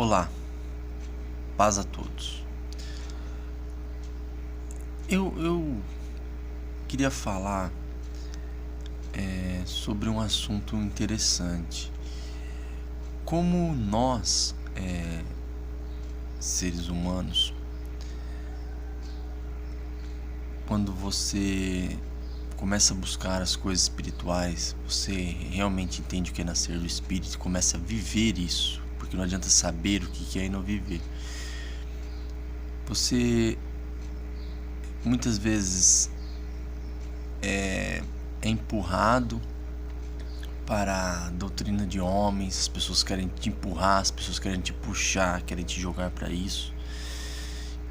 Olá, paz a todos. Eu queria falar sobre um assunto interessante. Como nós, seres humanos, quando você começa a buscar as coisas espirituais, você realmente entende o que é nascer do Espírito e começa a viver isso, porque não adianta saber o que é e não viver. Você muitas vezes é empurrado para a doutrina de homens, as pessoas querem te empurrar, as pessoas querem te puxar, querem te jogar para isso.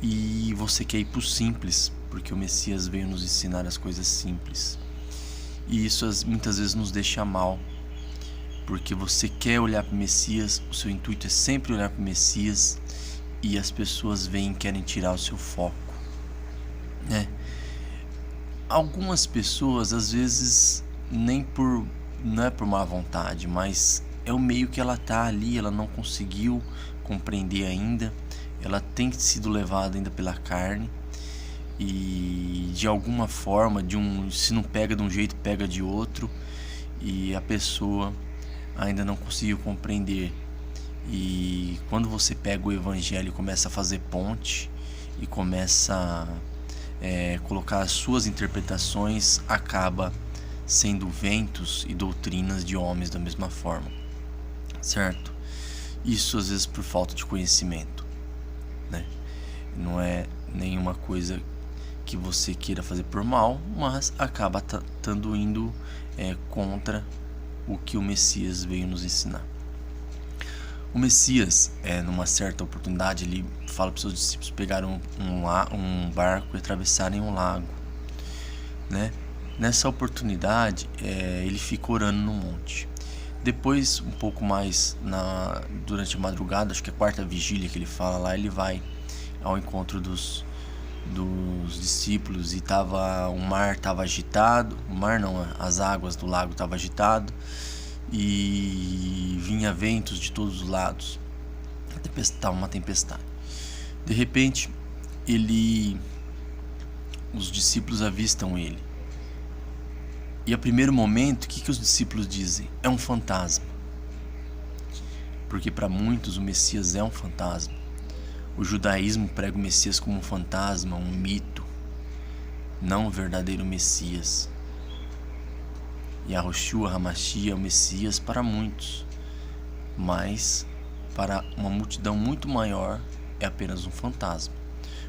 E você quer ir para o simples, porque o Messias veio nos ensinar as coisas simples. E isso muitas vezes nos deixa mal, porque você quer olhar para o Messias, o seu intuito é sempre olhar para o Messias, e as pessoas vêm e querem tirar o seu foco, né? Algumas pessoas, às vezes, não é por má vontade, mas é o meio que ela tá ali, ela não conseguiu compreender ainda, ela tem sido levada ainda pela carne, e de alguma forma, se não pega de um jeito, pega de outro, e a pessoa ainda não conseguiu compreender. E quando você pega o evangelho e começa a fazer ponte e começa a colocar as suas interpretações, acaba sendo ventos e doutrinas de homens da mesma forma, certo? Isso às vezes por falta de conhecimento, né? Não é nenhuma coisa que você queira fazer por mal, mas acaba estando indo contra o que o Messias veio nos ensinar. O Messias, numa certa oportunidade, ele fala para os seus discípulos pegarem um barco e atravessarem um lago, né? Nessa oportunidade, ele fica orando no monte. Depois, um pouco mais durante a madrugada, acho que é a quarta vigília que ele fala lá, ele vai ao encontro dos discípulos e o mar estava agitado, as águas do lago estavam agitadas e vinha ventos de todos os lados, uma tempestade. De repente, os discípulos avistam ele. E a primeiro momento, o que os discípulos dizem? É um fantasma. Porque para muitos o Messias é um fantasma. O judaísmo prega o Messias como um fantasma, um mito, não o verdadeiro Messias. Yahushua HaMashiach é o Messias para muitos, mas para uma multidão muito maior é apenas um fantasma,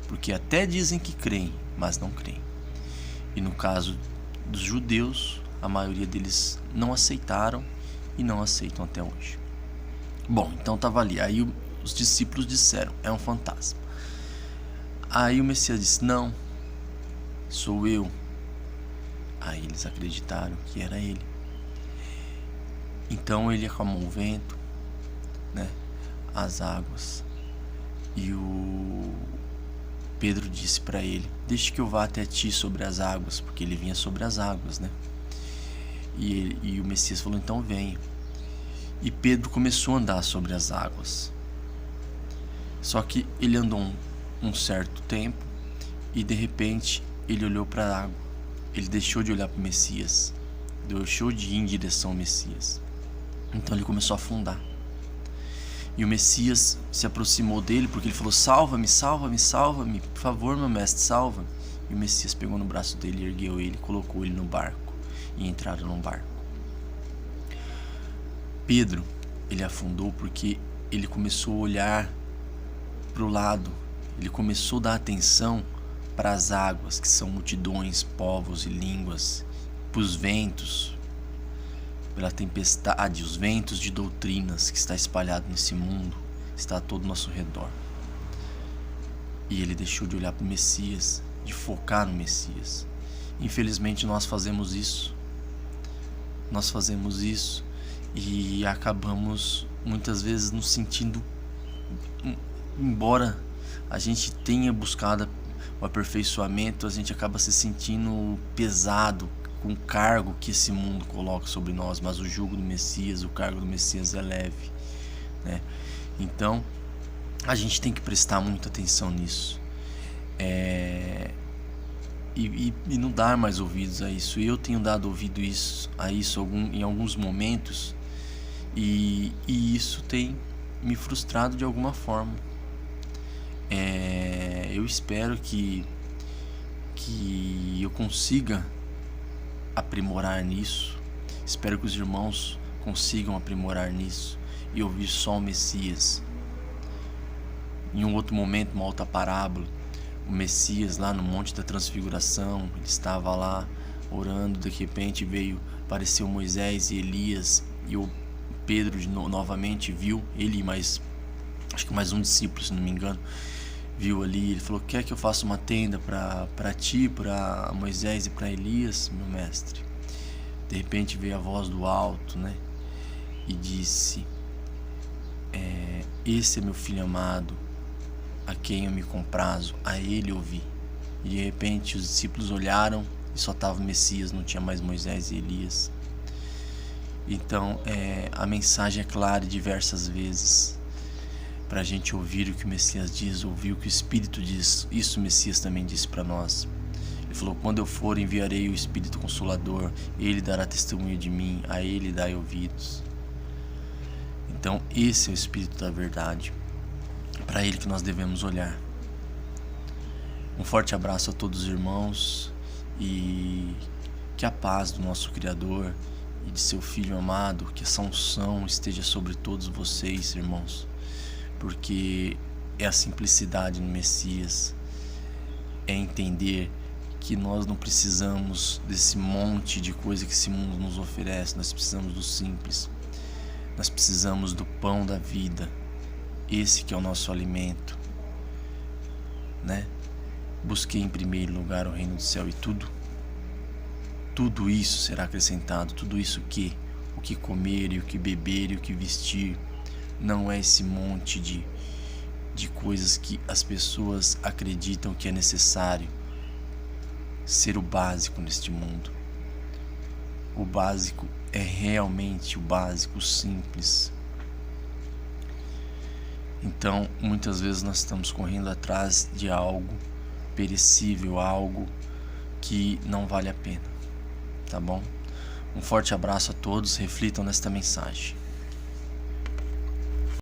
porque até dizem que creem, mas não creem. E no caso dos judeus, a maioria deles não aceitaram e não aceitam até hoje. Bom, então estava ali, aí os discípulos disseram, é um fantasma. Aí o Messias disse, não, sou eu. Aí eles acreditaram que era ele. Então ele acalmou o vento, né, as águas, e o Pedro disse para ele, deixe que eu vá até ti sobre as águas, porque ele vinha sobre as águas, né? E o Messias falou, então venha. E Pedro começou a andar sobre as águas. Só que ele andou um certo tempo e de repente ele olhou para a água. Ele deixou de olhar para o Messias, deixou de ir em direção ao Messias. Então ele começou a afundar. E o Messias se aproximou dele porque ele falou, salva-me, salva-me, salva-me, por favor, meu mestre, salva-me. E o Messias pegou no braço dele, ergueu ele, colocou ele no barco e entraram no barco. Pedro, ele afundou porque ele começou a olhar para o lado, ele começou a dar atenção para as águas, que são multidões, povos e línguas, para os ventos, pela tempestade, os ventos de doutrinas que está espalhado nesse mundo, está a todo nosso redor. E ele deixou de olhar para o Messias, de focar no Messias. Infelizmente nós fazemos isso. E acabamos muitas vezes nos sentindo, embora a gente tenha buscado o aperfeiçoamento, a gente acaba se sentindo pesado com o cargo que esse mundo coloca sobre nós, mas o jugo do Messias, o cargo do Messias é leve, né? Então a gente tem que prestar muita atenção nisso. E não dar mais ouvidos a isso. Eu tenho dado ouvido a isso em alguns momentos, e isso tem me frustrado de alguma forma. Eu espero que eu consiga aprimorar nisso. Espero que os irmãos consigam aprimorar nisso e ouvir só o Messias. Em um outro momento, uma outra parábola, o Messias lá no Monte da Transfiguração, ele estava lá orando, de repente apareceu Moisés e Elias, e o Pedro novamente viu ele, acho que mais um discípulo, se não me engano, viu ali. Ele falou: quer que eu faça uma tenda para ti, para Moisés e para Elias, meu mestre? De repente veio a voz do alto, né, e disse: esse é meu filho amado, a quem eu me comprazo, a ele ouvi. E de repente os discípulos olharam e só estava o Messias, não tinha mais Moisés e Elias. Então a mensagem é clara diversas vezes para a gente ouvir o que o Messias diz, ouvir o que o Espírito diz. Isso o Messias também disse para nós. Ele falou: quando eu for, enviarei o Espírito Consolador, ele dará testemunho de mim, a ele dai ouvidos. Então esse é o Espírito da verdade, para ele que nós devemos olhar. Um forte abraço a todos os irmãos, e que a paz do nosso Criador e de seu Filho amado, que essa unção esteja sobre todos vocês, irmãos, porque é a simplicidade no Messias, é entender que nós não precisamos desse monte de coisa que esse mundo nos oferece. Nós precisamos do simples, nós precisamos do pão da vida, esse que é o nosso alimento, né? Busquei em primeiro lugar o reino do céu, e tudo isso será acrescentado. Tudo isso o que comer e o que beber e o que vestir. Não é esse monte de coisas que as pessoas acreditam que é necessário ser o básico neste mundo. O básico é realmente o básico, o simples. Então, muitas vezes nós estamos correndo atrás de algo perecível, algo que não vale a pena, tá bom? Um forte abraço a todos, reflitam nesta mensagem.